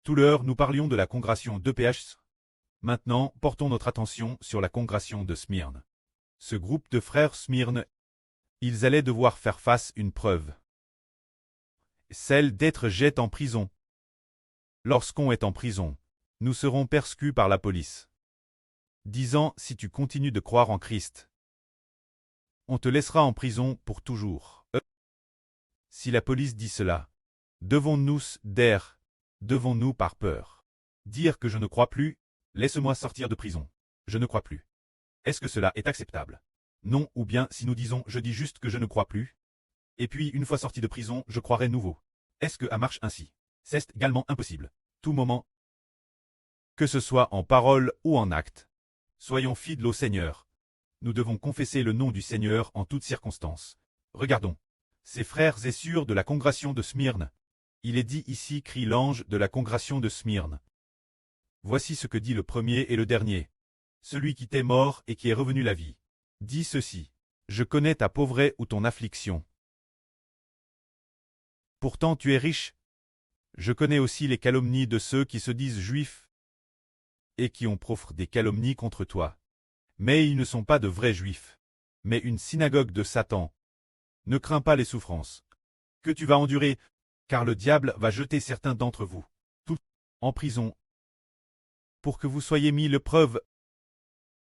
Tout l'heure, nous parlions de la congrégation d'EPH. Maintenant, portons notre attention sur la congrégation de Smyrne. Ce groupe de frères Smyrne, ils allaient devoir faire face à une preuve. Celle d'être jetés en prison. Lorsqu'on est en prison, nous serons persécutés par la police. Disant, si tu continues de croire en Christ, on te laissera en prison pour toujours. Si la police dit cela, devons-nous devons-nous par peur dire que je ne crois plus, laisse-moi sortir de prison. Je ne crois plus. Est-ce que cela est acceptable? Non, ou bien si nous disons je dis juste que je ne crois plus, et puis une fois sorti de prison, je croirai nouveau. Est-ce que ça marche ainsi? C'est également impossible. Tout moment, que ce soit en parole ou en acte, soyons fidèles au Seigneur. Nous devons confesser le nom du Seigneur en toutes circonstances. Regardons. Ces frères et sœurs de la congrégation de Smyrne. Il est dit ici, crie l'ange de la congrégation de Smyrne. Voici ce que dit le premier et le dernier. Celui qui t'est mort et qui est revenu la vie. Dis ceci. Je connais ta pauvresse ou ton affliction. Pourtant tu es riche. Je connais aussi les calomnies de ceux qui se disent juifs et qui ont proféré des calomnies contre toi. Mais ils ne sont pas de vrais juifs, mais une synagogue de Satan. Ne crains pas les souffrances que tu vas endurer, car le diable va jeter certains d'entre vous, tous, en prison, pour que vous soyez mis l'épreuve.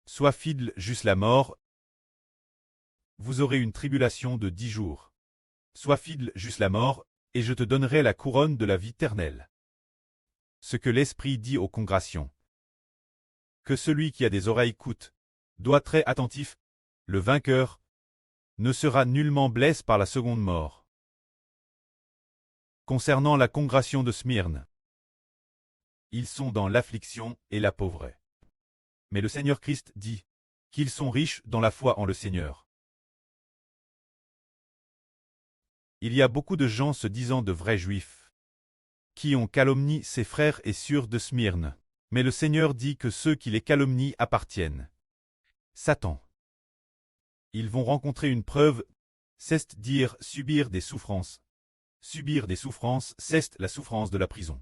Sois fidèle jusqu'à la mort. Vous aurez une tribulation de 10 jours. Sois fidèle jusqu'à la mort, et je te donnerai la couronne de la vie éternelle. Ce que l'Esprit dit aux congrégations. Que celui qui a des oreilles écoute, doit être très attentif. Le vainqueur ne sera nullement blessé par la seconde mort. Concernant la congrégation de Smyrne, ils sont dans l'affliction et la pauvresse. Mais le Seigneur Christ dit qu'ils sont riches dans la foi en le Seigneur. Il y a beaucoup de gens se disant de vrais juifs, qui ont calomnié ses frères et sœurs de Smyrne. Mais le Seigneur dit que ceux qui les calomnient appartiennent Satan. Ils vont rencontrer une preuve, c'est-à-dire subir des souffrances. Subir des souffrances, c'est la souffrance de la prison.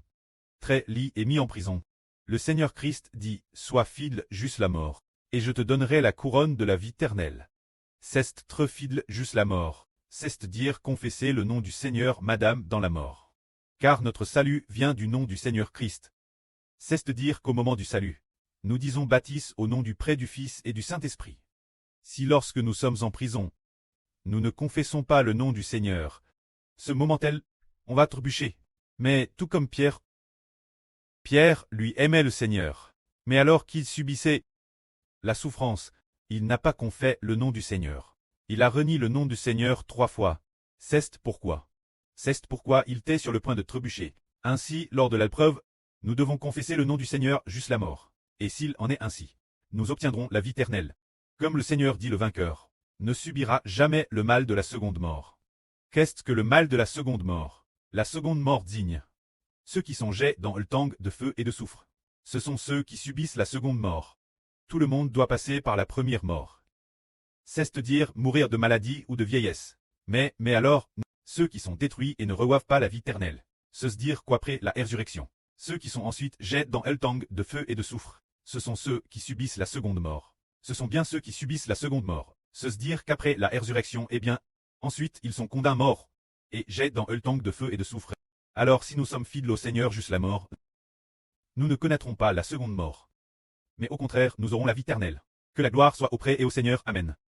Très lit et mis en prison. Le Seigneur Christ dit, sois fidèle jusqu'à la mort, et je te donnerai la couronne de la vie éternelle. C'est très fidèle jusqu'à la mort, c'est-à-dire confesser le nom du Seigneur, madame, dans la mort. Car notre salut vient du nom du Seigneur Christ. C'est-à-dire qu'au moment du salut, nous disons baptise au nom du Père, du Fils et du Saint-Esprit. Si lorsque nous sommes en prison, nous ne confessons pas le nom du Seigneur, ce moment-tel, on va trébucher. Mais tout comme Pierre, lui aimait le Seigneur. Mais alors qu'il subissait la souffrance, il n'a pas confessé le nom du Seigneur. Il a renié le nom du Seigneur 3 fois. C'est pourquoi il était sur le point de trébucher. Ainsi, lors de l'épreuve, nous devons confesser le nom du Seigneur jusqu'à la mort. Et s'il en est ainsi, nous obtiendrons la vie éternelle. Comme le Seigneur dit, le vainqueur ne subira jamais le mal de la seconde mort. Qu'est-ce que le mal de la seconde mort? La seconde mort digne. Ceux qui sont jetés dans le tank de feu et de soufre. Ce sont ceux qui subissent la seconde mort. Tout le monde doit passer par la première mort. C'est-à-dire mourir de maladie ou de vieillesse. Mais alors, ceux qui sont détruits et ne reçoivent pas la vie éternelle. C'est-à-dire qu'après la résurrection. Ceux qui sont ensuite jetés dans le tank de feu et de soufre. Ce sont ceux qui subissent la seconde mort. Ce sont bien ceux qui subissent la seconde mort. C'est-à-dire qu'après la résurrection, ensuite ils sont condamnés à mort, et jetés dans le tank de feu et de soufre. Alors si nous sommes fidèles au Seigneur jusqu'à la mort, nous ne connaîtrons pas la seconde mort. Mais au contraire, nous aurons la vie éternelle. Que la gloire soit auprès et au Seigneur. Amen.